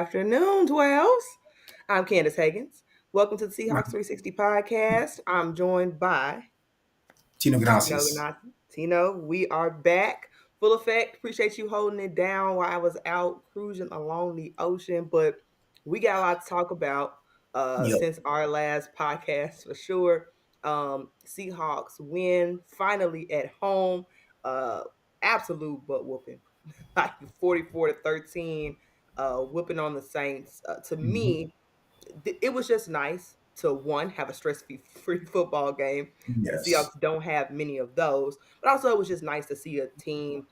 afternoon, Dwells. I'm Candace Higgins. Welcome to the Seahawks 360 podcast. I'm joined by Tino and Tino Candace. and Tino. We are back full effect. Appreciate you holding it down while I was out cruising along the ocean, but we got a lot to talk about Yep. since our last podcast for sure. Seahawks win finally at home. Uh, Absolute butt whooping, like 44-13, whipping on the Saints. To Mhm. me, it was just nice to one have a stress-free football game. The Yes. Seahawks don't have many of those, but also it was just nice to see a team,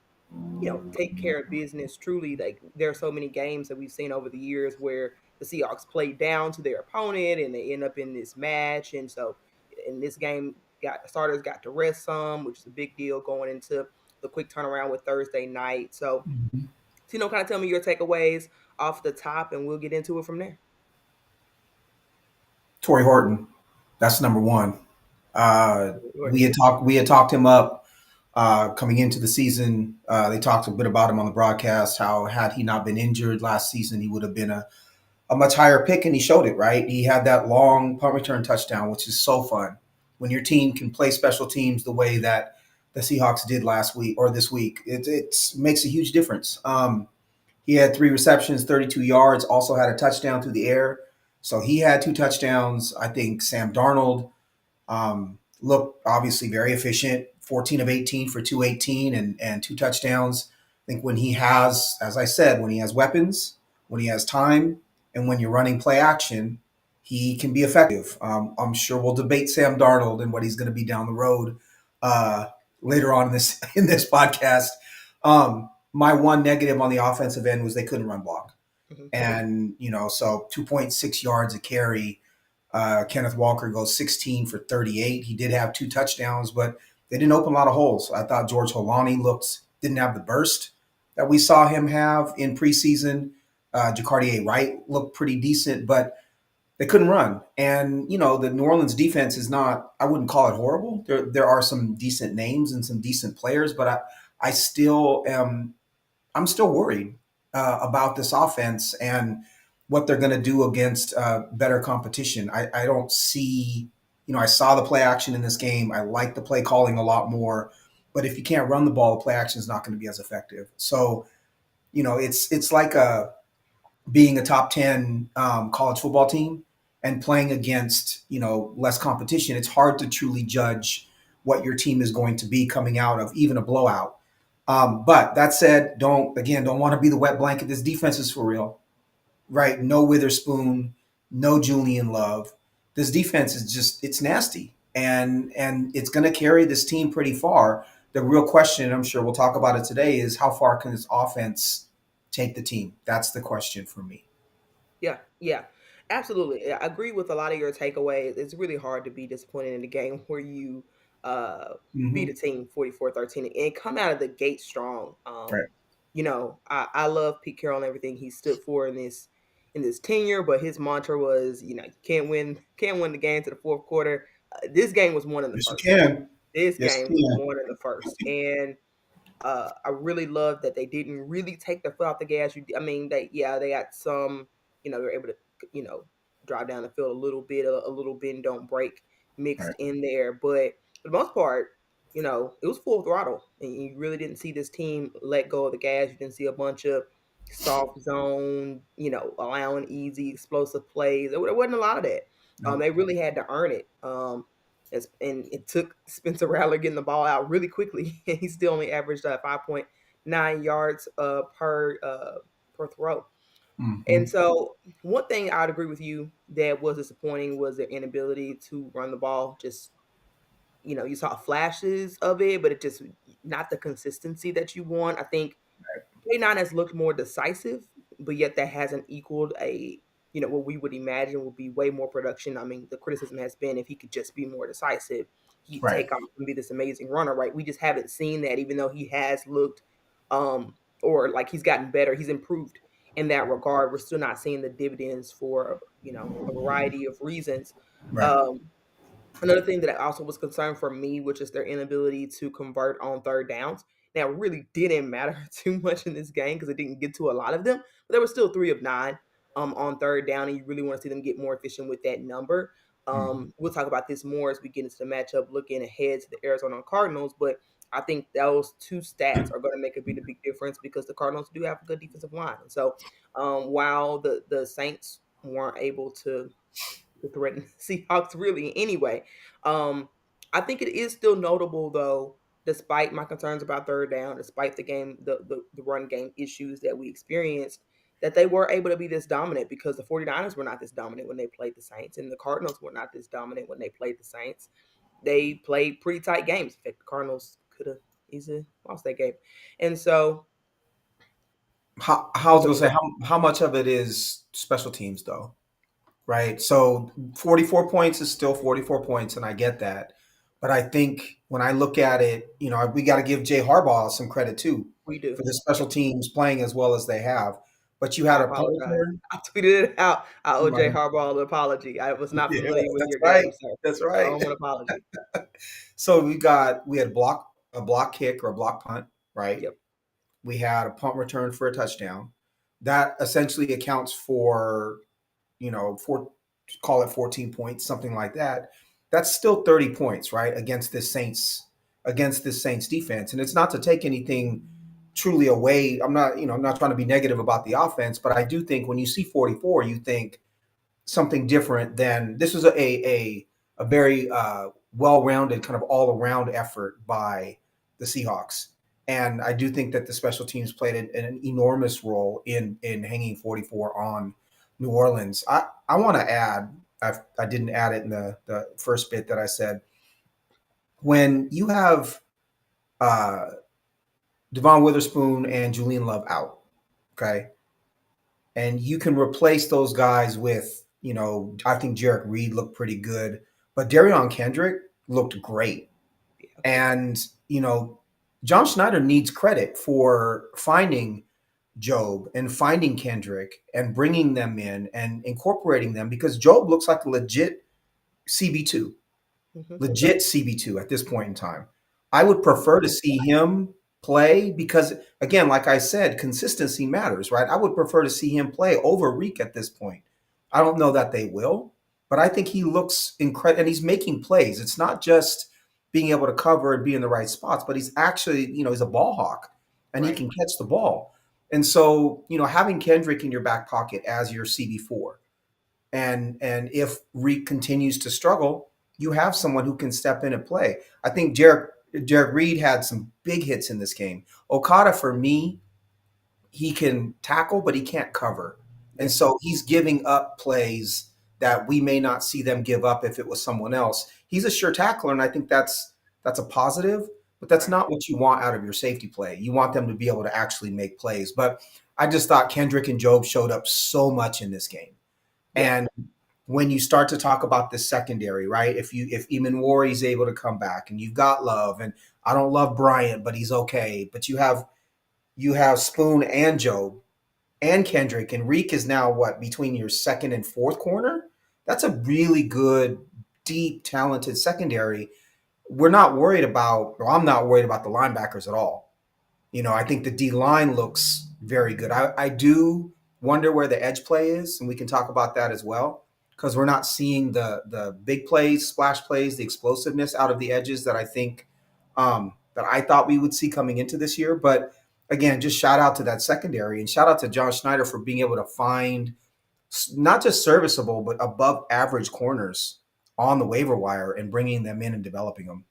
take care of business. Truly, like there are so many games that we've seen over the years where the Seahawks play down to their opponent and they end up in this match. And so, in this game, got starters got to rest some, which is a big deal going into the quick turnaround with Thursday night. So, Mhm. kind of tell me your takeaways off the top, and we'll get into it from there. Torrey Horton. That's number one. We Jordan. had talked. We had talked him up coming into the season. They talked a bit about him on the broadcast. How had he not been injured last season, he would have been a much higher pick, and he showed it. Right. He had that long punt return touchdown, which is so fun when your team can play special teams the way that the Seahawks did last week or this week. It makes a huge difference. He had 3 receptions, 32 yards, also had a touchdown through the air. So he had 2 touchdowns. I think Sam Darnold looked obviously very efficient, 14 of 18 for 218 and 2 touchdowns. I think when he has, as I said, when he has weapons, when he has time, and when you're running play action, he can be effective. I'm sure we'll debate Sam Darnold and what he's going to be down the road uh, later on in this podcast. My one negative on the offensive end was they couldn't run block. Mhm. And, so 2.6 yards a carry. Kenneth Walker goes 16 for 38. He did have 2 touchdowns, but they didn't open a lot of holes. I thought George Holani didn't have the burst that we saw him have in preseason. Jacardier Wright looked pretty decent, but they couldn't run. And, the New Orleans defense is not, I wouldn't call it horrible. There are some decent names and some decent players, but I still am I'm still worried about this offense and what they're going to do against better competition. I don't see, I saw the play action in this game. I like the play calling a lot more, but if you can't run the ball, the play action is not going to be as effective. So, it's like being a top 10 college football team and playing against, less competition. It's hard to truly judge what your team is going to be coming out of even a blowout. But that said, don't want to be the wet blanket. This defense is for real, right? No Witherspoon, no Julian Love. This defense is it's nasty, and it's going to carry this team pretty far. The real question, and I'm sure we'll talk about it today, is how far can this offense take the team? That's the question for me. Yeah, yeah, absolutely. I agree with a lot of your takeaways. It's really hard to be disappointed in a game where you uh, beat a Hmm. team 44-13 and come out of the gate strong. Right. I love Pete Carroll and everything he stood for in this tenure, but his mantra was, you can't win the game to the fourth quarter. This game was won in the Yes, you first. can. This Yes, game was you won in the first, and I really love that they didn't really take their foot off the gas. I mean, they got some, they were able to, drive down the field a little bit, a little bend don't break can. mixed Right. in there, but for the most part, it was full throttle, and you really didn't see this team let go of the gas. You didn't see a bunch of soft zone, allowing easy explosive plays. There wasn't a lot of that. Nope. They really had to earn it. And it took Spencer Rattler getting the ball out really quickly, and he still only averaged 5.9 yards per throw. And Hmm. so, one thing I'd agree with you that was disappointing was their inability to run the ball. Just you saw flashes of it, but it just not the consistency that you want. I think K9 has looked more decisive, but yet that hasn't equaled what we would imagine would be way more production. I mean, the criticism has been if he could just be more decisive, he'd Right. take off and be this amazing runner, right? We just haven't seen that, even though he has looked or like he's gotten better, he's improved in that regard. We're still not seeing the dividends for, a variety of reasons. Right. Um, Another thing that also was concerned for me, which is their inability to convert on third downs. Now, it really didn't matter too much in this game because it didn't get to a lot of them, but they were still 3 of 9. on third down, and you really want to see them get more efficient with that number. Mhm. We'll talk about this more as we get into the matchup, looking ahead to the Arizona Cardinals. But I think those two stats are going to make a big difference because the Cardinals do have a good defensive line. And so, while the Saints weren't able to threaten the Seahawks really anyway, um, I think it is still notable though, despite my concerns about third down, despite the run game issues that we experienced, that they were able to be this dominant because the 49ers were not this dominant when they played the Saints, and the Cardinals were not this dominant when they played the Saints. They played pretty tight games. In fact, the Cardinals could have easily lost that game. And so How I was go gonna ahead. say how much of it is special teams though, right? So 44 points is still 44 points, and I get that. But I think when I look at it, we got to give Jay Harbaugh some credit too We do. for the special Yep. teams playing as well as they have. But you had I a punt apologize. return. I tweeted it out. I owe Jay Right. Harbaugh an apology. I was not Yeah, familiar with that's your right. game, sir. That's I right. owe him an apology. So we had a block kick or a block punt, right? Yep. We had a punt return for a touchdown. That essentially accounts for, for call it 14 points, something like that. That's still 30 points, right? Against this Saints defense. And it's not to take anything truly away. I'm not trying to be negative about the offense, but I do think when you see 44, you think something different than this was a very well-rounded kind of all-around effort by the Seahawks. And I do think that the special teams played an enormous role in hanging 44 on New Orleans. I want to add, I didn't add it in the first bit that I said, when you have uh, Devon Witherspoon and Julian Love out, okay, and you can replace those guys with, I think Jarek Reed looked pretty good, but Darion Kendrick looked great. Yeah. And, John Schneider needs credit for finding Job and finding Kendrick and bringing them in and incorporating them because Job looks like a CB2 Hmm. legit CB2 at this point in time. I would I prefer to agree. see him play because, again, like I said, consistency matters, right? I would prefer to see him play over Reek at this point. I don't know that they will, but I think he looks incredible and he's making plays. It's not just being able to cover and be in the right spots, but he's actually, he's a ball hawk and he Right. can catch the ball. And so, having Kendrick in your back pocket as your CB4, and if Reek continues to struggle, you have someone who can step in and play. I think Jarek Reed had some big hits in this game. Okada, for me, he can tackle, but he can't cover. And Yeah. so he's giving up plays that we may not see them give up if it was someone else. He's a sure tackler, and I think that's a positive, but that's Right. not what you want out of your safety play. You want them to be able to actually make plays. But I just thought Kendrick and Job showed up so much in this game. Yeah. And when you start to talk about the secondary, right? If Eamon Wari's able to come back and you've got Love, and I don't love Bryant, but he's okay. But you have Spoon and Joe and Kendrick, and Reek is now what, between your second and fourth corner? That's a really good, deep, talented secondary. We're not worried about, or I'm not worried about the linebackers at all. I think the D line looks very good. I do wonder where the edge play is, and we can talk about that as well, because we're not seeing the big plays, splash plays, the explosiveness out of the edges that I think that I thought we would see coming into this year. But again, just shout out to that secondary and shout out to John Schneider for being able to find not just serviceable but above average corners on the waiver wire and bringing them in and developing them.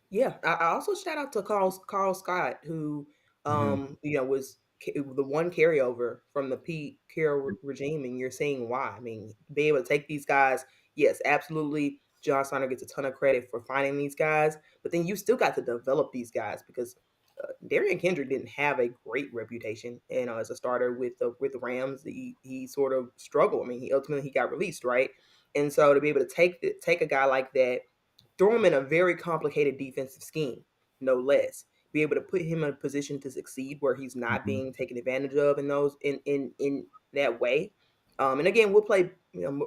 Yeah, I also shout out to Carl Scott, who Mm-hmm. was the one carryover from the Pete Carroll regime, and you're seeing why. I mean, being able to take these guys, yes, absolutely. John Steiner gets a ton of credit for finding these guys, but then you still got to develop these guys because Darian Kendrick didn't have a great reputation, as a starter with the Rams. He sort of struggled. I mean, he got released, right? And so to be able to take a guy like that, throw him in a very complicated defensive scheme, no less. Be able to put him in a position to succeed where he's not Mm-hmm. being taken advantage of in those in that way. And again, we'll play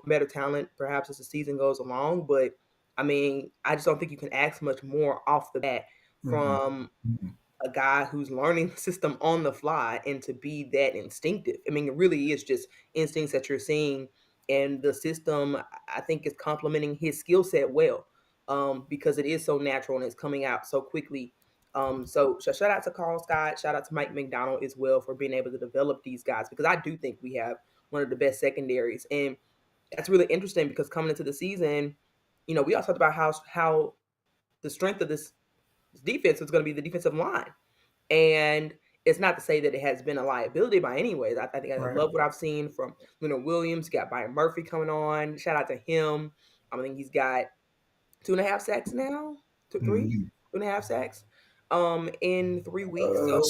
better talent perhaps as the season goes along. But I mean, I just don't think you can ask much more off the bat Mm-hmm. from Mm-hmm. a guy who's learning the system on the fly and to be that instinctive. I mean, it really is just instincts that you're seeing, and the system I think is complementing his skill set well, because it is so natural and it's coming out so quickly. So shout out to Carl Scott, shout out to Mike McDonald as well for being able to develop these guys, because I do think we have one of the best secondaries, and that's really interesting because coming into the season, we all talked about how the strength of this defense was going to be the defensive line. And it's not to say that it has been a liability by any ways. I think I Right. love what I've seen from Williams. You got Byron Murphy coming on. Shout out to him. I think he's got 2.5 sacks now, two, three, Mhm. 2.5 sacks, in 3 weeks. So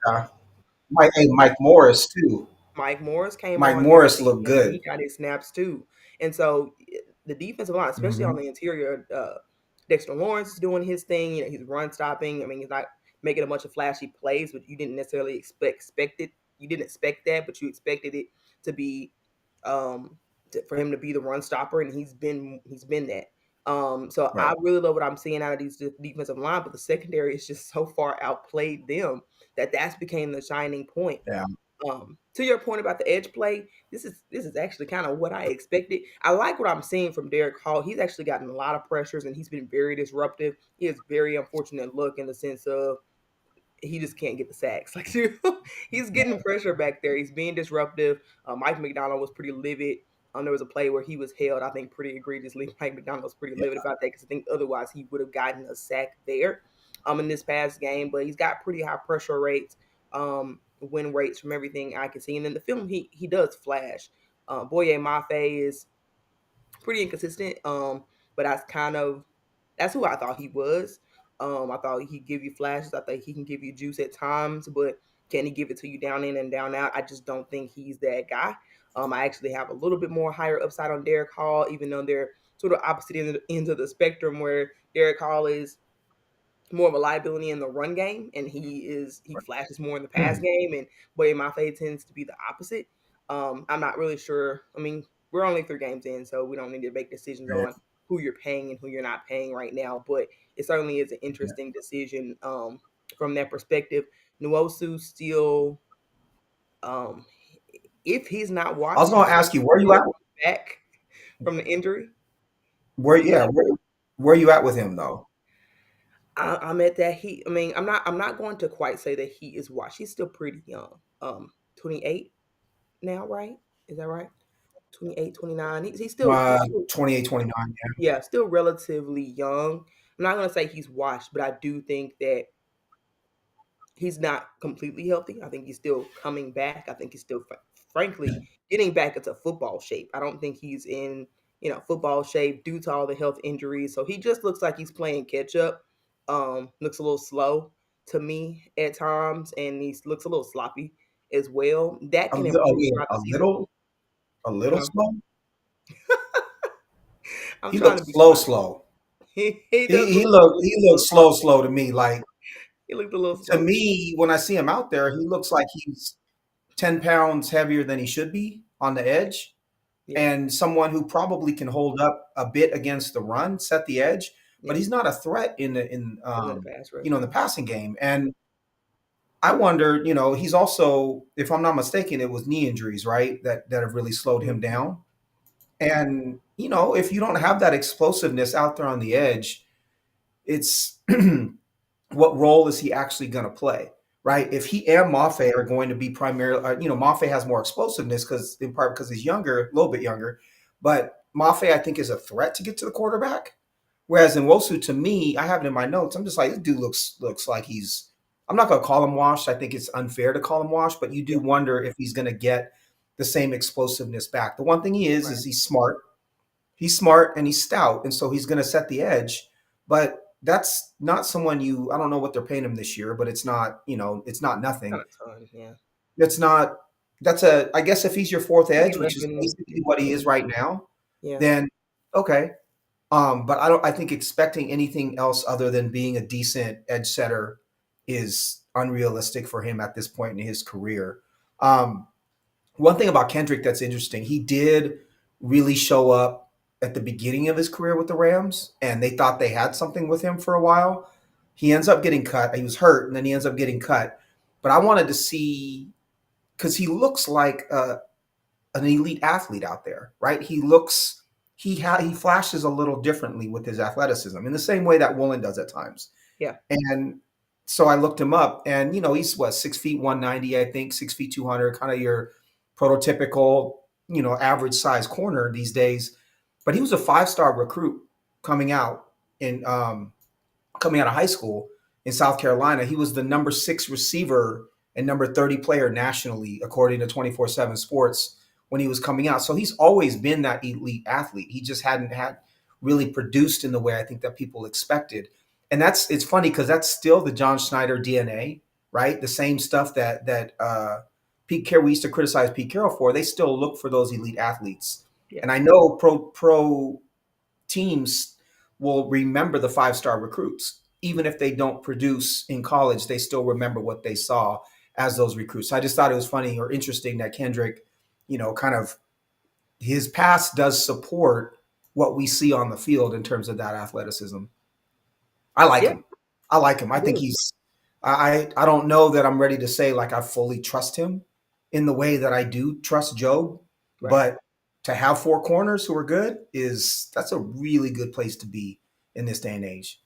Yeah. Mike Morris too. Mike Morris came Mike on there. I Morris think looked good. he got his snaps too. And so the defensive line, especially on Hmm. the interior, Dexter Lawrence is doing his thing. He's run stopping. I mean, he's not making a bunch of flashy plays, but you didn't necessarily expect it. You didn't expect that, but you expected it to be, for him to be the run stopper, and he's been that. So I Right. really love what I'm seeing out of these defensive line, but the secondary is just so far outplayed them that's became the shining point. Yeah. To your point about the edge play, this is actually kind of what I expected. I like what I'm seeing from Derek Hall. He's actually gotten a lot of pressures and he's been very disruptive. He has very unfortunate luck in the sense of he just can't get the sacks. Like he's getting pressure back there. He's being disruptive. Mike McDonald was pretty livid. There was a play where he was held, I think, pretty egregiously. Mike McDonald was pretty Yeah. livid about that because I think otherwise he would have gotten a sack there, in this past game. But he's got pretty high pressure rates, win rates from everything I can see. And in the film, he does flash. Boye Mafe is pretty inconsistent. But that's who I thought he was. I thought he could give you flashes. I think he can give you juice at times, but can he give it to you down in and down out? I just don't think he's that guy. I actually have a little bit more higher upside on Derek Hall, even though they're sort of opposite ends of the spectrum, where Derek Hall is more of a liability in the run game, and he flashes more in the pass game, and Boye Mafe tends to be the opposite. I'm not really sure. I mean, we're only 3 games in, so we don't need to make decisions Right. on who you're paying and who you're not paying right now. But it certainly is an Yeah. interesting decision, from that perspective. Nuosu still, um, if he's not I was washed, going he's to still ask you where you still at. coming back from the injury. Where yeah, where you at with him though? I'm at that he. I mean, I'm not going to quite say that he is washed. He's still pretty young. 28 now, right? Is that right? 28, 29. He's still 28, 29. yeah, still relatively young. I'm not gonna say he's washed, but I do think that he's not completely healthy. I think he's still coming back. I think he's still, frankly, getting back into football shape. I don't think he's in, football shape due to all the health injuries. So he just looks like he's playing catch up. Looks a little slow to me at times, and he looks a little sloppy as well. That can improve Yeah, throughout the season. a little Uh, slow. I'm He trying looks to be slow, kind. slow. He does He look a little he slow. looks slow, slow to me. Like He looked a little to slow. me, when I see him out there, he looks like he's 10 pounds heavier than he should be on the edge, Yeah, and someone who probably can hold up a bit against the run, set the edge, but yeah. he's not a threat In the pass rush, in the no. passing game. And I wonder, he's also, if I'm not mistaken, it was knee injuries, right? That have really slowed him Mhm. down. And if you don't have that explosiveness out there on the edge, it's what role is he actually going to play, right? If he and Mafe are going to be primarily, Mafe has more explosiveness because in part because he's younger, a little bit younger, but Mafe I think is a threat to get to the quarterback. Whereas in Wosu, to me, I have it in my notes. I'm just like, this dude looks like he's. I'm not going to call him washed. I think it's unfair to call him washed, but you do Yeah, wonder if he's going to get the same explosiveness back. The one thing he is right. he's smart. He's smart and he's stout, and so he's going to set the edge. But that's not someone you. I don't know what they're paying him this year, but it's not. It's not Not nothing. a ton, yeah. It's not. That's a. I guess if he's your fourth I think edge, which is 11, basically what he is right now, yeah. then okay. But I don't. I think expecting anything else other than being a decent edge setter is unrealistic for him at this point in his career. Um, One thing about Kendrick that's interesting, he did really show up at the beginning of his career with the Rams, and they thought they had something with him for a while. He ends up getting cut. He was hurt, and then he ends up getting cut. But I wanted to see because he looks like an elite athlete out there, right? He flashes a little differently with his athleticism in the same way that Woolen does at times. Yeah, And so I looked him up, and he's what 6 feet 190, I think 6 feet 200, kind of your prototypical average size corner these days. But he was a 5-star recruit coming out in coming out of high school in South Carolina. He was the number 6 receiver and number 30 player nationally, according to 24/7 Sports, when he was coming out. So he's always been that elite athlete. He just hadn't had really produced in the way I think that people expected. And it's funny because that's still the John Schneider DNA, right? The same stuff that Pete Carroll, we used to criticize Pete Carroll for. They still look for those elite athletes. yeah, And I know pro teams will remember the 5-star recruits. Even if they don't produce in college, they still remember what they saw as those recruits. So I just thought it was funny or interesting that Kendrick, kind of his past does support what we see on the field in terms of that athleticism. I like yeah. him. I like him. I I think do. he's I don't know that I'm ready to say like I fully trust him in the way that I do trust Job, Right. but to have 4 corners who are good that's a really good place to be in this day and age.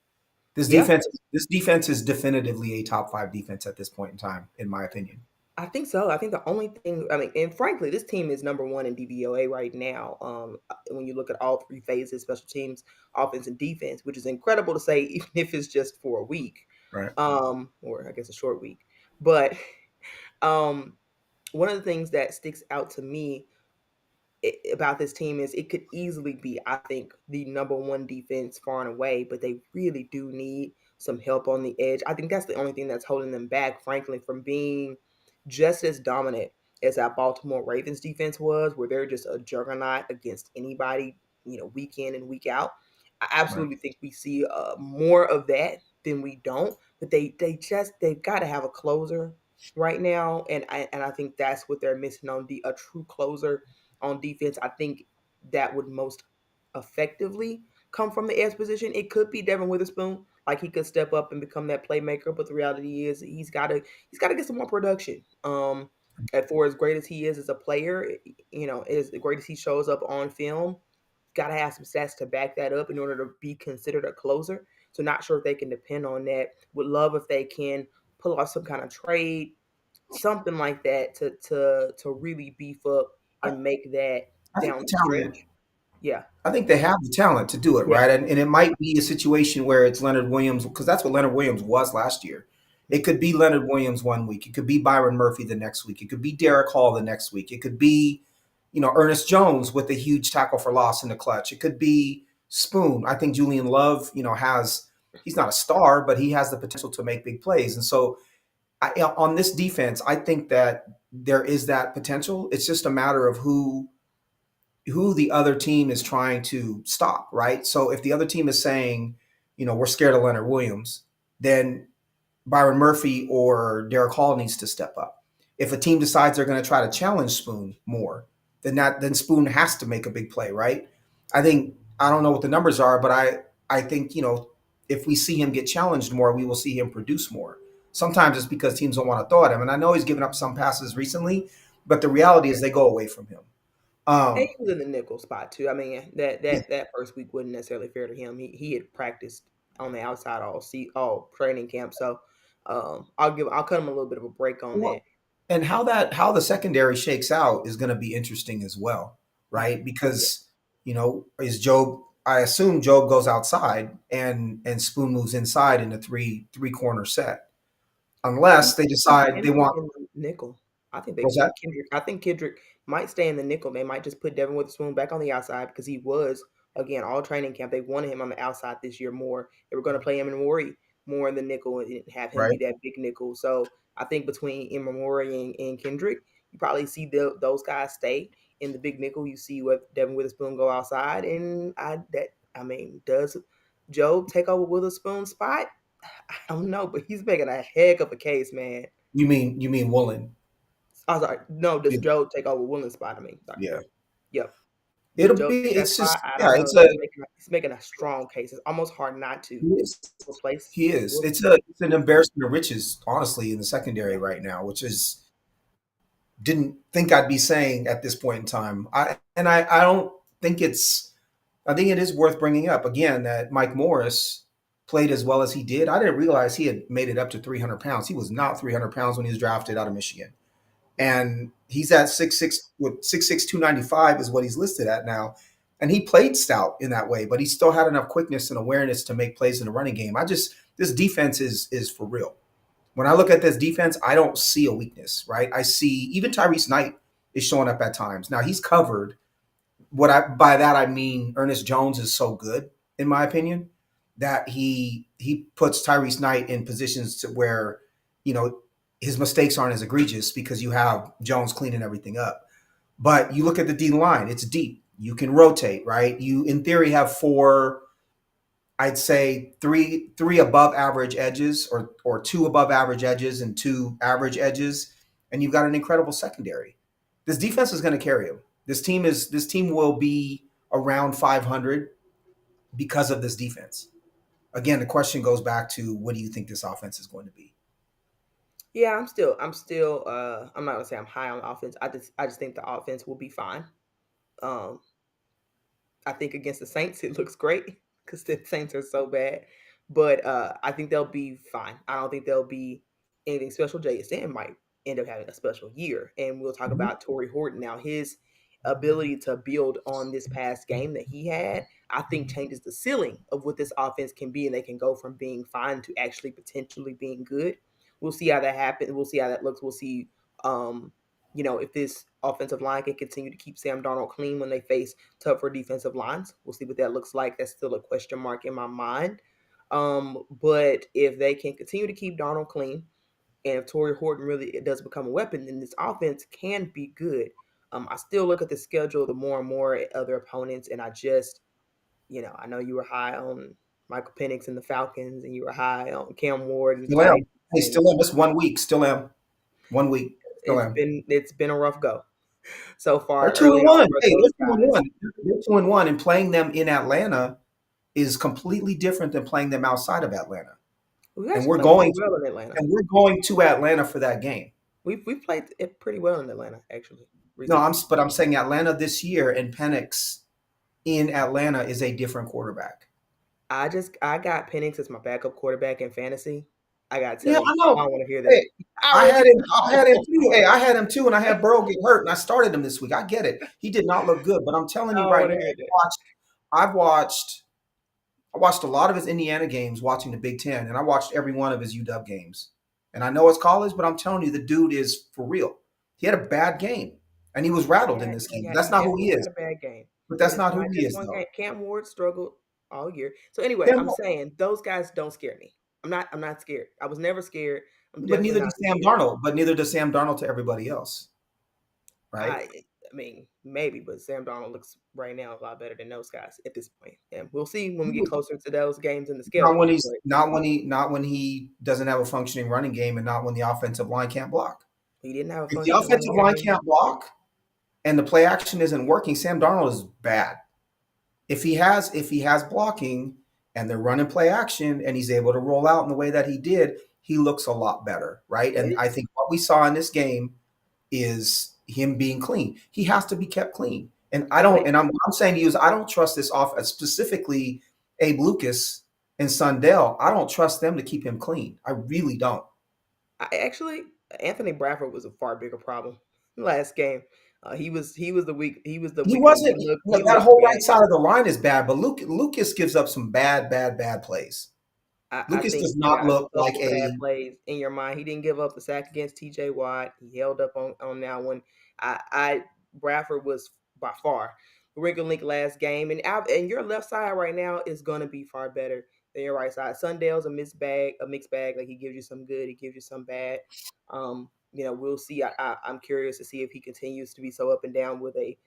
Yeah, This defense is definitively a top 5 defense at this point in time, in my opinion. I think so. I think the only thing, I mean, and frankly, this team is number one in DVOA right now. When you look at all three phases, special teams, offense, and defense, which is incredible to say, even if it's just for a week, Right. or I guess a short week. But um, one of the things that sticks out to me about this team is it could easily be, I think, the number one defense far and away, but they really do need some help on the edge. I think that's the only thing that's holding them back, frankly, from being just as dominant as that Baltimore Ravens defense was, where they're just a juggernaut against anybody, week in and week out. I Right. absolutely think we see more of that than we don't, but they've got to have a closer right now, and I think that's what they're missing on a true closer on defense. I think that would most effectively come from the edge position. It could be Devin Witherspoon, like he could step up and become that playmaker. But the reality is, he's got to get some more production. And for as great as he is as a player, as great as he shows up on film, got to have some stats to back that up in order to be considered a closer. So not sure if they can depend on that. Would love if they can pull off some kind of trade, something like that to really beef up I, and make that I think down the the talent stretch. Yeah, I think they have the talent to do it, yeah, right? And it might be a situation where it's Leonard Williams, because that's what Leonard Williams was last year. It could be Leonard Williams one week. It could be Byron Murphy the next week. It could be Derek Hall the next week. It could be, Ernest Jones with a huge tackle for loss in the clutch. It could be Spoon. I think Julian Love, he's not a star, but he has the potential to make big plays. And so on this defense, I think that there is that potential. It's just a matter of who the other team is trying to stop, right? So if the other team is saying, we're scared of Leonard Williams, then Byron Murphy or Derek Hall needs to step up. If a team decides they're going to try to challenge Spoon more, then Spoon has to make a big play, right? I don't know what the numbers are, but I think if we see him get challenged more, we will see him produce more. Sometimes it's because teams don't want to throw at him, and I know he's given up some passes recently, but the reality is they go away from him. and Um, he was in the nickel spot too. I mean, that yeah, that that first week wasn't necessarily fair to him. He had practiced on the outside all training camp, so I'll cut him a little bit of a break on that. well, and how the secondary shakes out is going to be interesting as well, Mhm. right? Yeah, Because is Job? I assume Job goes outside and Spoon moves inside in a three corner set, I think unless they they keep decide they Kendrick want. in the nickel. I think they What's that? put Kendrick. I think Kendrick might stay in the nickel. They might just put Devin Witherspoon back on the outside because he was again all training camp. They wanted him on the outside this year more. They were going to play him in Maury more in the nickel and have him be Right? that big nickel. So I think between Maury and Kendrick, you probably see those guys stay in the big nickel. You see what Devin Witherspoon go outside, and I mean, does Joe take over Witherspoon's spot? I don't know, but he's making a heck of a case, man. You mean Woolen? I'm sorry. No, does Yeah. Joe take over Willen's spot? I mean, sorry. Yeah. Yep. You It'll don't be. think that's It's why? just I yeah. don't know. It's a. He's making a strong case. It's almost hard not to He is. replace. He is. We'll It's see. a. It's an embarrassment of riches, honestly, in the secondary Yeah. right now, which is didn't think I'd be saying at this point in time. I don't think it's. I think it is worth bringing up again that Mike Morris played as well as he did. I didn't realize he had made it up to 300 pounds. He was not 300 pounds when he was drafted out of Michigan, and he's at 6'6", with 6'6", 295 is what he's listed at now. And he played stout in that way, but he still had enough quickness and awareness to make plays in the running game. I just this defense is for real. When I look at this defense, I don't see a weakness, right? I see even Tyrese Knight is showing up at times. Now he's covered. What I by that I mean Ernest Jones is so good, in my opinion, that he puts Tyrese Knight in positions to where, you know, his mistakes aren't as egregious because you have Jones cleaning everything up. But you look at the D line, it's deep. You can rotate, right? You in theory have four, I'd say three above average edges or two above average edges and two average edges, and you've got an incredible secondary. This defense is going to carry them. This team will be around 500 because of this defense. Again, the question goes back to what do you think this offense is going to be? Yeah, I'm not gonna say I'm high on offense. I just think the offense will be fine. Um, I think against the Saints it looks great because the Saints are so bad. But I think they'll be fine. I don't think they'll be anything special. JSN might end up having a special year. And we'll talk Mhm. about Torrey Horton now. His ability to build on this past game that he had, I think changes the ceiling of what this offense can be, and they can go from being fine to actually potentially being good. We'll see how that happens. We'll see how that looks. We'll see um, if this offensive line can continue to keep Sam Darnold clean when they face tougher defensive lines. We'll see what that looks like. That's still a question mark in my mind. But if they can continue to keep Darnold clean, and if Torrey Horton really does become a weapon, then this offense can be good. I still look at the schedule the more and more at other opponents, and I know you were high on Michael Penix and the Falcons, and you were high on Cam Ward and the Still am. Titans, Hey, and still am. It's 1 week. Still am. 1 week. Still am. it's been a rough go so They're far two early and on one. for Hey, those they're two and guys. one. They're 2-1, and playing them in Atlanta is completely different than playing them outside of Atlanta. We've And actually we're played pretty going well in Atlanta. and we're going to Atlanta for that game. We've played it pretty well in Atlanta actually No, recently. but I'm saying Atlanta this year and Penix in Atlanta is a different quarterback. I got Penix as my backup quarterback in fantasy. I gotta Yeah, tell I you, I know. don't want to hear that. Hey, I really I had him don't. too. Hey, I had him too, and I had Burrow get hurt, and I started him this week. I get it. He did not look good, but I'm telling I you don't right want now, to hear that. I've watched I watched a lot of his Indiana games watching the Big Ten, and I watched every one of his UW games. And I know it's college, but I'm telling you, the dude is for real. He had a bad game, and he was rattled in this game. That's He not who he definitely is. had a bad game, But and that's it's not who not he just is, one game. though. Cam Ward struggled all year. So anyway, Tim, I'm saying those guys don't scare me. I'm not scared. I was never scared. I'm but definitely neither not does Sam scared. Darnold. But neither does Sam Darnold to everybody else, right? I mean, maybe, but Sam Donald looks right now a lot better than those guys at this point. And we'll see when we get closer to those games in the schedule. But Not when he doesn't have a functioning running game, and not when the offensive line can't block. he didn't have a If the functioning running offensive line game. can't block and the play action isn't working, Sam Darnold is bad. If he has blocking and they're running play action and he's able to roll out in the way that he did, he looks a lot better, right? And I It's think what we saw in this game is him being clean. He has to be kept clean. And I I don't and I'm what I'm saying to you is I don't trust this offense, specifically Abe Lucas and Sundell. I don't trust them to keep him clean. I really don't. I actually Anthony Bradford was a far bigger problem last game. He was the He weak link. wasn't He that looked whole bad. right side of the line is bad, but Lucas gives up some bad plays. I Lucas think does you not got a look like couple bad a plays in your mind. He didn't give up the sack against TJ Watt. He held up on that one. I Bradford was by far the weak link last game, and your left side right now is gonna be far better than your right side. Sundale's a mixed bag. Like he gives you some good, he gives you some bad. We'll see. I'm curious to see if he continues to be so up and down. Will they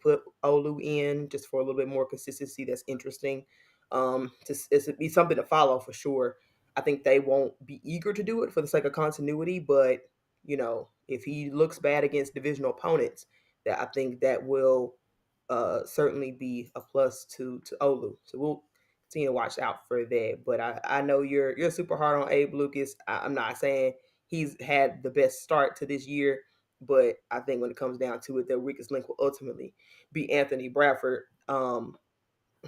put Olu in just for a little bit more consistency? That's interesting. It's be something to follow for sure. I think they won't be eager to do it for the sake of continuity, but if he looks bad against divisional opponents, that I think that will certainly be a plus to Olu. So we'll continue to watch out for that. But I know you're super hard on Abe Lucas. I'm not saying he's had the best start to this year, but I think when it comes down to it, the weakest link will ultimately be Anthony Bradford.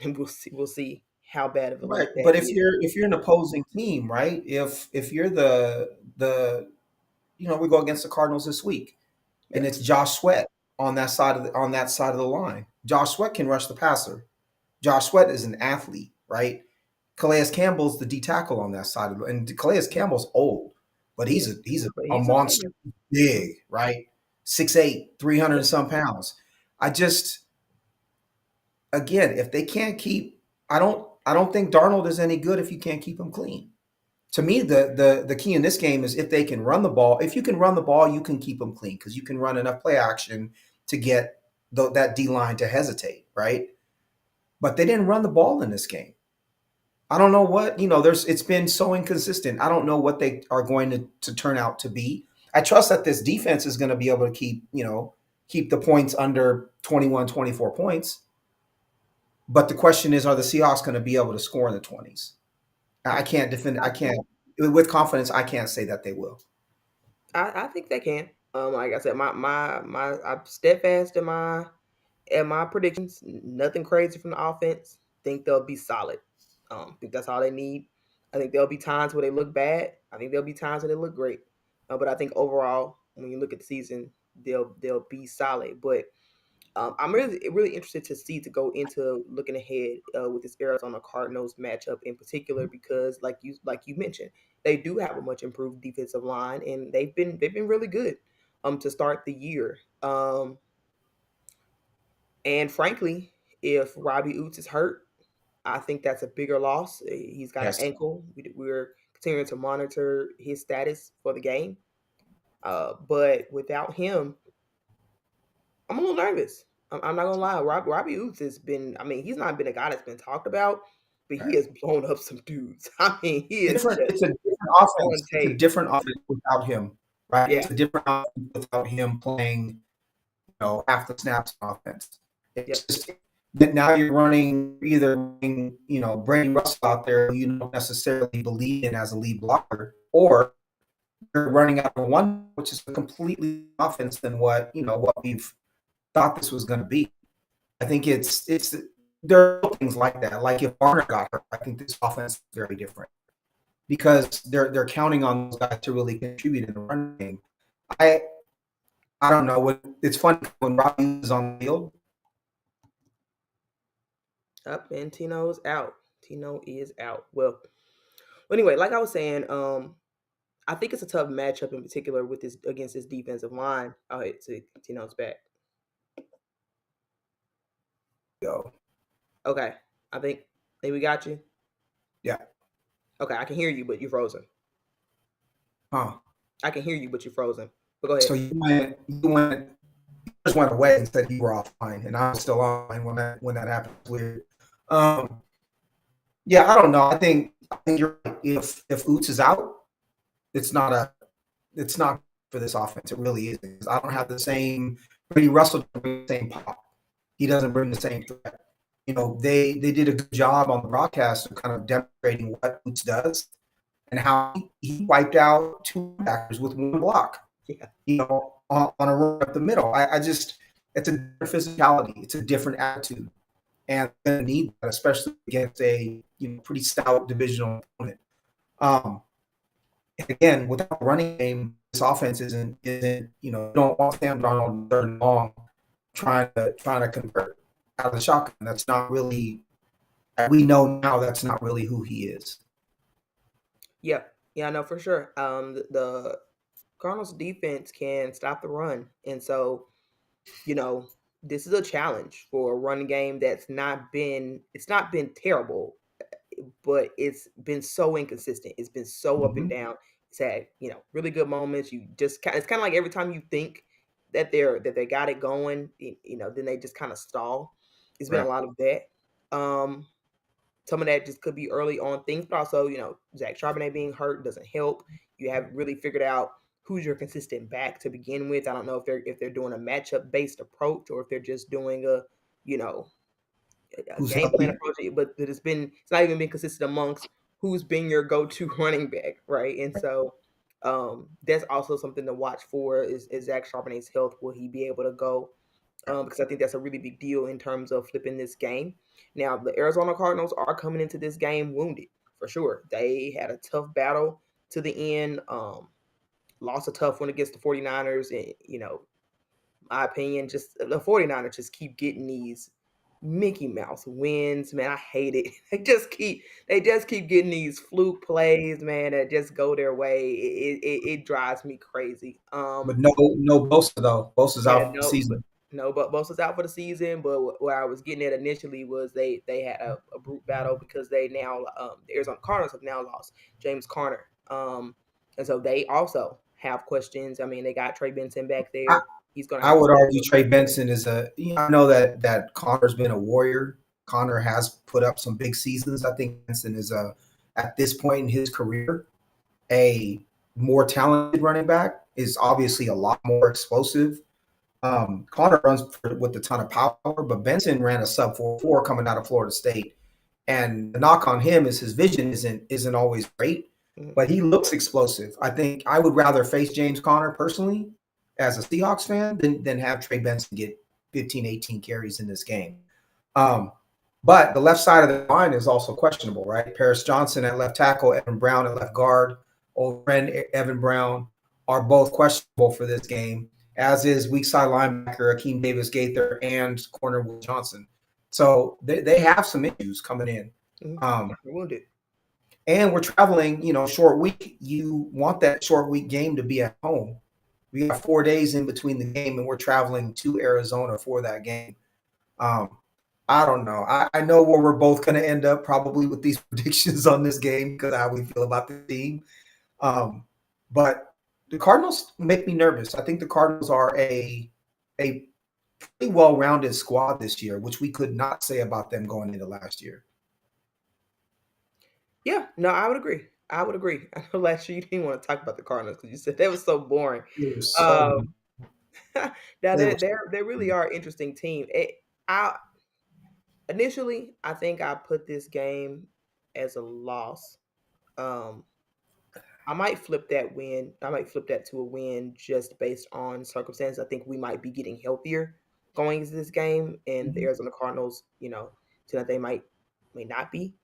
And we'll see how bad of a Right, link that but if is. you're an opposing team, right? If you're the we go against the Cardinals this week, and Yeah, it's Josh Sweat on that side of the line. Josh Sweat can rush the passer. Josh Sweat is an athlete, right? Calais Campbell's the D tackle on that side of the, and Calais Campbell's old, but yeah, but a he's a monster, player. big, right? 6'8", 300 Yeah, and some pounds. I just again, if they can't keep, I don't think Darnold is any good if you can't keep him clean. To me, the key in this game is if they can run the ball. If you can run the ball, you can keep them clean because you can run enough play action to get that D line to hesitate, right? But they didn't run the ball in this game. I don't know what, there's it's been so inconsistent. I don't know what they are going to turn out to be. I trust that this defense is going to be able to keep the points under 21, 24 points. But the question is, are the Seahawks going to be able to score in the 20s? I can't defend. I can't with confidence. I can't say that they will. I think they can. Like I said, my I'm steadfast in my predictions. Nothing crazy from the offense. Think they'll be solid. Think that's all they need. I think there'll be times where they look bad. I think there'll be times where they look great. But I think overall, when you look at the season, they'll be solid. But I'm really interested to see to go into looking ahead with this Arizona Cardinals matchup in particular because like you mentioned, they do have a much improved defensive line and they've been really good to start the year. And frankly, if Robbie Oots is hurt, I think that's a bigger loss. He's got an Yes, ankle. We're continuing to monitor his status for the game. But without him, I'm a little nervous. I'm not gonna lie. Robbie Oots has been. I mean, he's not been a guy that's been talked about, but he right. has blown up some dudes. I mean, he is Different. just It's a different on offense. It's a tape. different offense without him, right? Yeah. It's a different offense without him playing, half the snaps on offense. It's Yep. just that now you're running either Brady Russell out there who you don't necessarily believe in as a lead blocker, or you're running out of one, which is a completely offense than what we've thought this was going to be. I think it's there are things like that. Like if Barner got hurt, I think this offense is very different because they're counting on those guys to really contribute in the running game. I I don't know what it's funny when Robbie is on the field. Up and Tino's out. Tino is out. Well, anyway, like I was saying, I think it's a tough matchup in particular with this against this defensive line. Oh, so Tino's back. Go, Okay, I think we got you. yeah, Okay, I can hear you, but you're frozen. huh? I can hear you, but you're frozen. But go ahead. So you just went away and said you were offline, and I was still online when that happened. It's weird. Um, yeah, I don't know. I think you're right. If Oots is out, it's not a it's not for this offense. It really isn't. I don't have the same. Brady Russell doesn't bring the same pop. He doesn't bring the same threat. They did a good job on the broadcast of kind of demonstrating what Boots does and how he wiped out two backers with one block. Yeah. On a run up the middle. I just it's a different physicality. It's a different attitude, and they're going to need that, especially against a pretty stout divisional opponent. Um, and again, without a running game, this offense isn't you don't want Sam Darnold third and long trying to convert out of the shotgun. That's not really we know now that's not really who he is. Yep. Yeah, no, for sure. The Cardinals defense can stop the run. And so, you know, this is a challenge for a running game it's not been terrible, but it's been so inconsistent. It's been so up and Mm-hmm. down. It's had, really good moments. It's kind of like every time you think that they got it going, then they just kind of stall. It's been a Right. lot of that. Um Some of that just could be early on things, but also, Zach Charbonnet being hurt doesn't help. You haven't really figured out who's your consistent back to begin with. I don't know if they're doing a matchup based approach or if they're just doing you know, a Who's game plan healthy? approach, but it's not even been consistent amongst who's been your go-to running back, right? And so that's also something to watch for is Zach Charbonnet's health. Will he be able to go? Because I think that's a really big deal in terms of flipping this game. Now, the Arizona Cardinals are coming into this game wounded for sure. They had a tough battle to the end, lost a tough one against the 49ers. And, my opinion, just the 49ers just keep getting these Mickey Mouse wins, man. I hate it. They just keep getting these fluke plays, man, that just go their way. It drives me crazy. But no Bosa though. Bosa's Yeah, out for the season. no, but Bosa's out for the season. But what I was getting at initially was they had a brute battle because they now the Arizona Cardinals have now lost James Conner, and so they also have questions. I mean, they got Trey Benson back I, there. He's going to I have to would step argue up. Trey Benson is I know that Connor's been a warrior. Connor has put up some big seasons. I think Benson is at this point in his career a more talented running back. Is obviously a lot more explosive. Connor runs with a ton of power, but Benson ran a sub 4.4 coming out of Florida State. And the knock on him is his vision isn't always great, Mhm, but he looks explosive. I think I would rather face James Conner personally as a Seahawks fan than have Trey Benson get 15, 18 carries in this game. Um, but the left side of the line is also questionable, right? Paris Johnson at left tackle, Evan Brown at left guard, old friend Evan Brown are both questionable for this game, as is weak side linebacker Akeem Davis Gaither and corner Will Johnson. So they have some issues coming in. mhm. Um, They're wounded. and we're traveling, short week. You want that short week game to be at home. We got 4 days in between the game, and we're traveling to Arizona for that game. Um, I don't know. I know where we're both going to end up probably with these predictions on this game because how we feel about the team. Um, but the Cardinals make me nervous. I think the Cardinals are a pretty well rounded squad this year, which we could not say about them going into last year. Yeah, no, I would agree. I would agree. I know last year you didn't want to talk about the Cardinals because you said that was so boring. It was so Um, now they were they really are an interesting team. I initially I think I put this game as a loss. Um, I might flip that win. I might flip that to a win just based on circumstance. I think we might be getting healthier going into this game, and the Mhm. Arizona Cardinals, so that they may not be.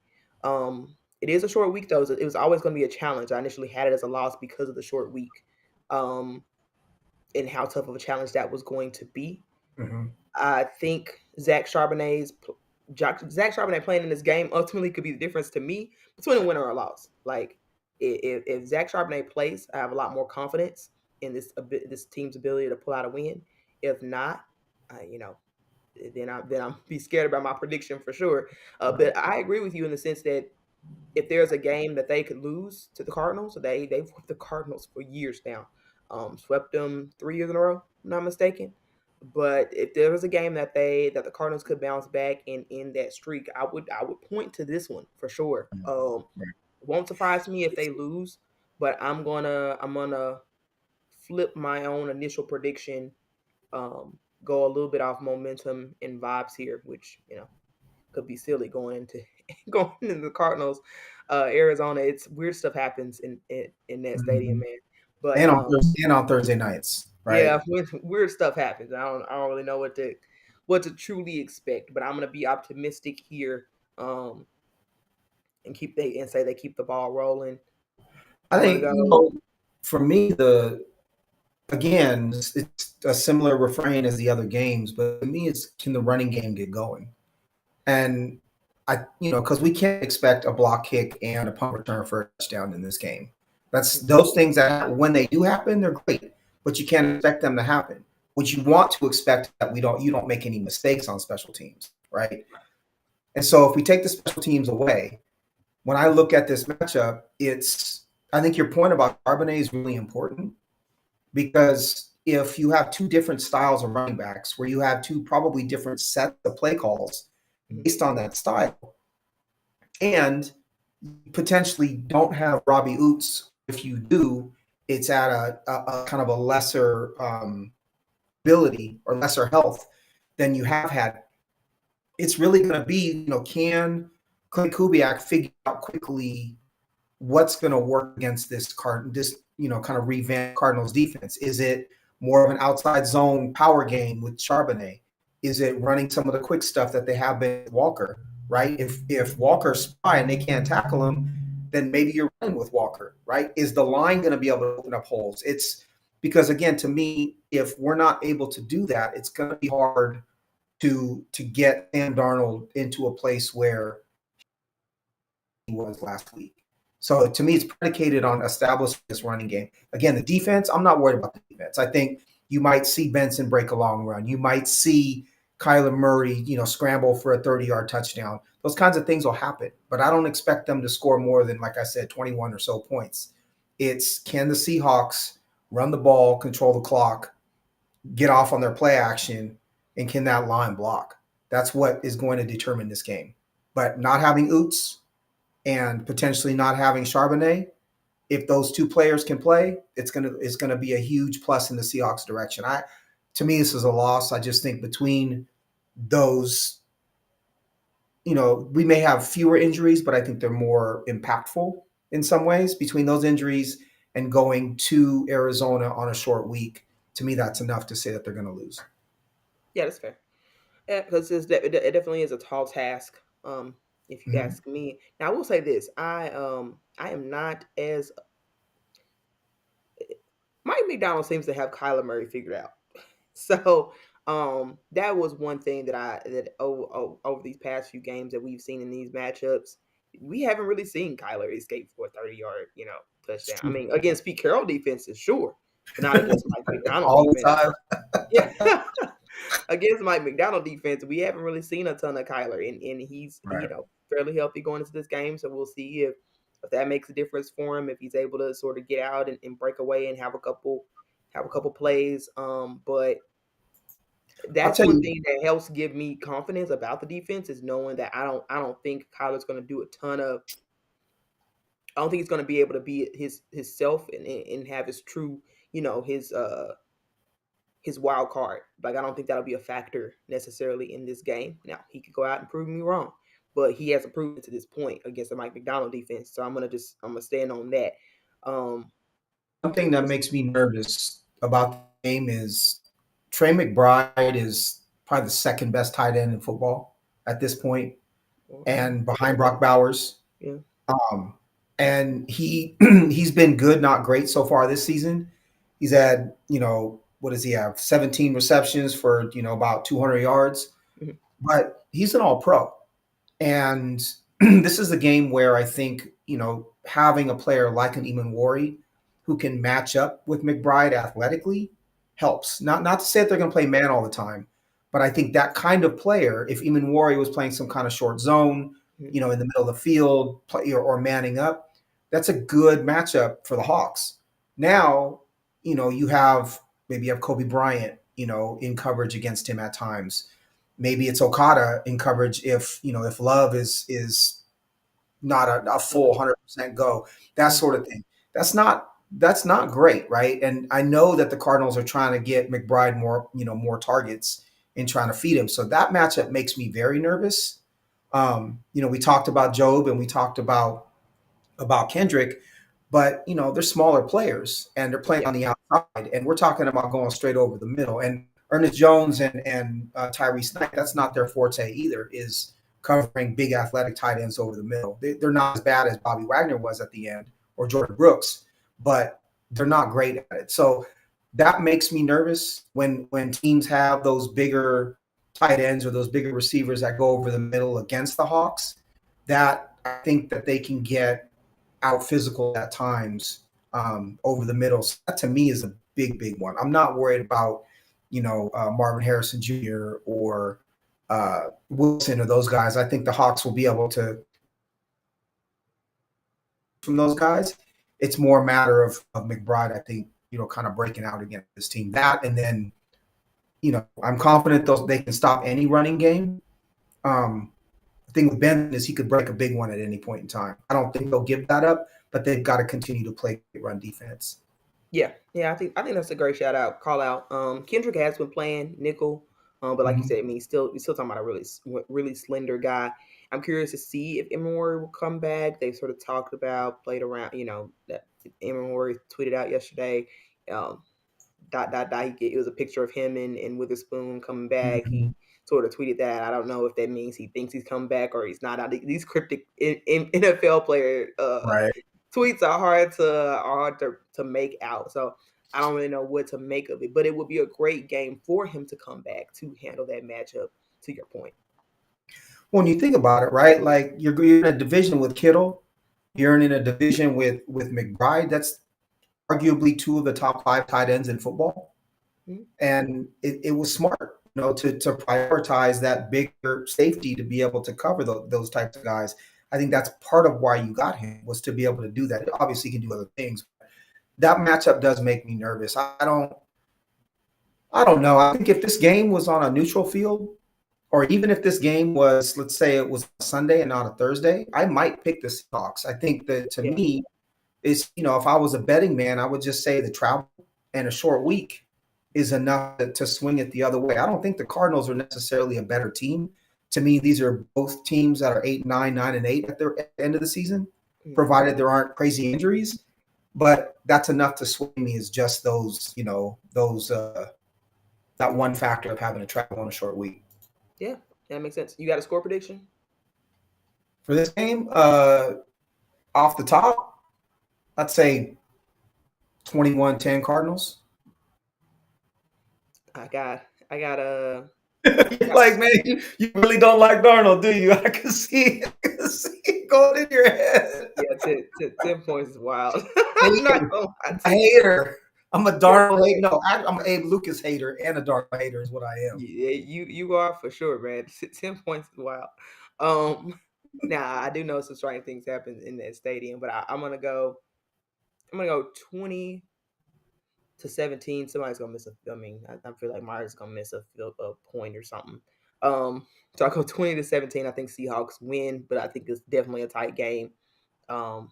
It is a short week though. So it was always going to be a challenge. I initially had it as a loss because of the short week, um, and how tough of a challenge that was going to be. Mhm. I think Zach Charbonnet playing in this game ultimately could be the difference to me between a winner or a loss. Like if Zach Charbonnet plays, I have a lot more confidence in this team's ability to pull out a win. If not, you know, then I'm be scared about my prediction for sure. Right. But I agree with you in the sense that if there's a game that they could lose to the Cardinals, they've whooped the Cardinals for years now. Swept them 3 years in a row, if I'm not mistaken. But if there was a game that the Cardinals could bounce back and end that streak, I would point to this one for sure. Right. It won't surprise me if they lose, but I'm gonna flip my own initial prediction. Go a little bit off momentum and vibes here, which could be silly going into going into the Cardinals, Arizona. It's weird stuff happens in that stadium, Mhm. man. But And on Thursday nights, right? yeah, weird stuff happens. I don't really know what to truly expect, but I'm gonna be optimistic here, um, and say they keep the ball rolling. I I'm gonna think go. for me the again it's a similar refrain as the other games, but to me it's can the running game get going? And because we can't expect a block kick and a punt return for a touchdown in this game. That's Mhm, those things that when they do happen, they're great, but you can't expect them to happen. What you want to expect that you don't make any mistakes on special teams, right? And so if we take the special teams away, when I look at this matchup, I think your point about Charbonnet is really important because if you have two different styles of running backs where you have two probably different sets of play calls mhm, based on that style, and potentially don't have Robbie Oots. If you do, it's at a kind of a lesser ability or lesser health than you have had. it's really going to be, can Clay Kubiak figure out quickly what's going to work against this kind of revamped Cardinals defense? Is it more of an outside zone power game with Charbonnet? Is it running some of the quick stuff that they have been with Walker? Right? If Walker's spy and they can't tackle him, then maybe you're running with Walker. Right? Is the line going to be able to open up holes? It's because again, to me, if we're not able to do that, it's going to be hard to get Sam Darnold into a place where he was last week. So to me, it's predicated on establishing this running game. Again, the defense, I'm not worried about the defense. I think you might see Benson break a long run. You might see Kyler Murray, scramble for a 30-yard touchdown. Those kinds of things will happen, but I don't expect them to score more than, like I said, 21 or so points. It's can the Seahawks run the ball, control the clock, get off on their play action, and can that line block? That's what is going to determine this game. But not having Oots and potentially not having Charbonnet, if those two players can play, it's gonna be a huge plus in the Seahawks direction. To me, this is a loss. I just think between those, we may have fewer injuries, but I think they're more impactful in some ways. Between those injuries and going to Arizona on a short week, to me, that's enough to say that they're going to lose. Yeah, that's fair. Yeah, because it definitely is a tall task. If you Mhm. ask me. Now, I will say this: I am not as Mike McDonald seems to have Kyler Murray figured out. So that was one thing over these past few games that we've seen in these matchups, we haven't really seen Kyler escape for a 30-yard, touchdown. I mean, against Pete Carroll defenses, sure, but not against Mike McDonald All the defense. time. Yeah. Against Mike McDonald defense, we haven't really seen a ton of Kyler, and he's Right. fairly healthy going into this game. So we'll see if that makes a difference for him, if he's able to sort of get out and break away and have a couple plays. But I'll that's tell one you, thing that helps give me confidence about the defense is knowing that I don't think Kyler's going to do a ton of. I don't think he's going to be able to be his self and have his true, his wild card. Like I don't think that'll be a factor necessarily in this game. Now he could go out and prove me wrong, but he hasn't proven to this point against the Mike McDonald defense. So I'm gonna stand on that. Um, one thing that makes me nervous about the game is Trey McBride is probably the second best tight end in football at this point, well, and behind Brock Bowers. yeah, Um, and he's been good, not great so far this season. He's had, what does he have? 17 receptions for, about 200 yards, mhm, but he's an all pro. And this is a game where I think, having a player like an Eamon Wari who can match up with McBride athletically helps. Not to say that they're going to play man all the time, but I think that kind of player, if Eamon Wari was playing some kind of short zone, mhm, in the middle of the field, or manning up, that's a good matchup for the Hawks. Now, you have Kobe Bryant, in coverage against him at times. Maybe it's Okada in coverage if Love is not a full mhm, 100% go, that mhm. sort of thing. That's not great, right? And I know that the Cardinals are trying to get McBride more targets and trying to feed him. So that matchup makes me very nervous. We talked about Job and we talked about Kendrick, but they're smaller players and they're playing Yeah, on the outside, and we're talking about going straight over the middle. And Ernest Jones and Tyrese Knight, that's not their forte either. Is covering big athletic tight ends over the middle. They're not as bad as Bobby Wagner was at the end or Jordan Brooks, but they're not great at it. So that makes me nervous when teams have those bigger tight ends or those bigger receivers that go over the middle against the Hawks. That I think that they can get out physical at times over the middle. So that to me is a big, big one. I'm not worried about, Marvin Harrison Jr. or Wilson or those guys. I think the Hawks will be able to from those guys. It's more a matter of McBride, I think, kind of breaking out against this team. That and then, I'm confident they can stop any running game. The thing with Ben is he could break a big one at any point in time. I don't think they'll give that up, but they've got to continue to play run defense. yeah, yeah. I think that's a great shout out, call out. Kendrick has been playing nickel. But like you Mhm. said, I mean, still talking about a really slender guy. I'm curious to see if Emory will come back. They sort of talked about, played around, that Emory tweeted out yesterday. Um, it was a picture of him and Witherspoon coming back. Mhm. He sort of tweeted that. I don't know if that means he thinks he's come back or he's not. These cryptic NFL player Right. tweets are hard to make out. So I don't really know what to make of it. But it would be a great game for him to come back to handle that matchup. To your point. When you think about it, right? Like you're in a division with Kittle, you're in a division with McBride. That's arguably two of the top five tight ends in football, Mhm. and it was smart, to prioritize that bigger safety to be able to cover those types of guys. I think that's part of why you got him, was to be able to do that. Obviously, he can do other things. That matchup does make me nervous. I don't know. I think if this game was on a neutral field, or even if this game was, let's say it was Sunday and not a Thursday, I might pick the Seahawks. I think that, to Yeah. me, is, if I was a betting man, I would just say the travel and a short week is enough to swing it the other way. I don't think the Cardinals are necessarily a better team. To me, these are both teams that are 8-9, 9-8 at the end of the season, Mhm. provided there aren't crazy injuries. But that's enough to swing me, is just those that one factor of having to travel on a short week. Yeah. That makes sense. You got a score prediction? For this game, off the top, I'd say 21-10 Cardinals. I got a. Like, man, you really don't like Darnold, do you? I can see it going in your head. Yeah, 10 points is wild. I'm not Hater. gonna lie I'm a to you. hater. I'm a 10 Darnold hater. points. No, I'm an Abe Lucas hater and a Darnold hater is what I am. Yeah, you are for sure, man. 10 points is wild. Um, now I do know some strange things happen in that stadium, but I'm gonna go. I'm gonna go 20-17. Somebody's gonna miss a. I mean, I feel like Myers is gonna miss a point or something. Um, so I go 20-17. I think Seahawks win, but I think it's definitely a tight game. Um,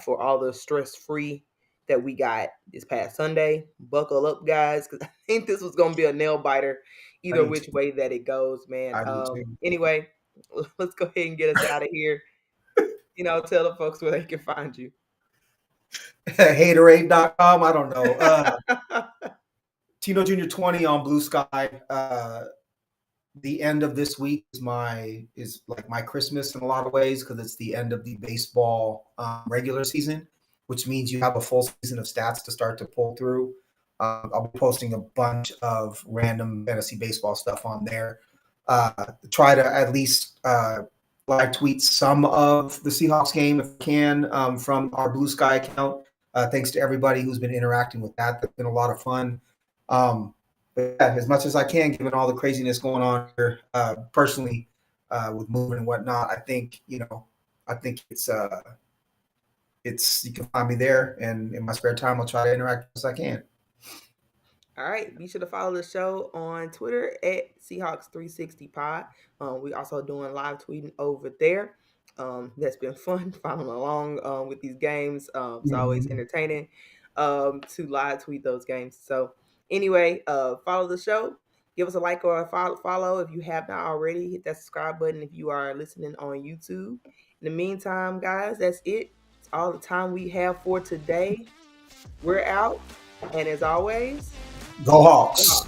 for all the stress free that we got this past Sunday. Buckle up, guys, because I think this was going to be a nail biter I either do which too. way that it goes, man. I do too. Anyway, let's go ahead and get us out of here. Tell the folks where they can find you. Haterade.com. I don't know. Tino Junior 20 on Blue Sky. The end of this week is like my Christmas in a lot of ways, because it's the end of the baseball regular season, which means you have a full season of stats to start to pull through. I'll be posting a bunch of random fantasy baseball stuff on there. Try to at least live tweet some of the Seahawks game if I can, from our Blue Sky account. Thanks to everybody who's been interacting with that. That's been a lot of fun. But yeah, as much as I can, given all the craziness going on here, personally, with moving and whatnot, I think it's you can find me there, and in my spare time, I'll try to interact as I can. All right, be sure to follow the show on Twitter at Seahawks360 Pod. We also doing live tweeting over there. That's been fun following along with these games. It's always Mhm. entertaining to live tweet those games. So anyway, follow the show. Give us a like or a follow if you have not already. Hit that subscribe button if you are listening on YouTube. In the meantime, guys, that's it. It's all the time we have for today. We're out. And as always, Go Hawks!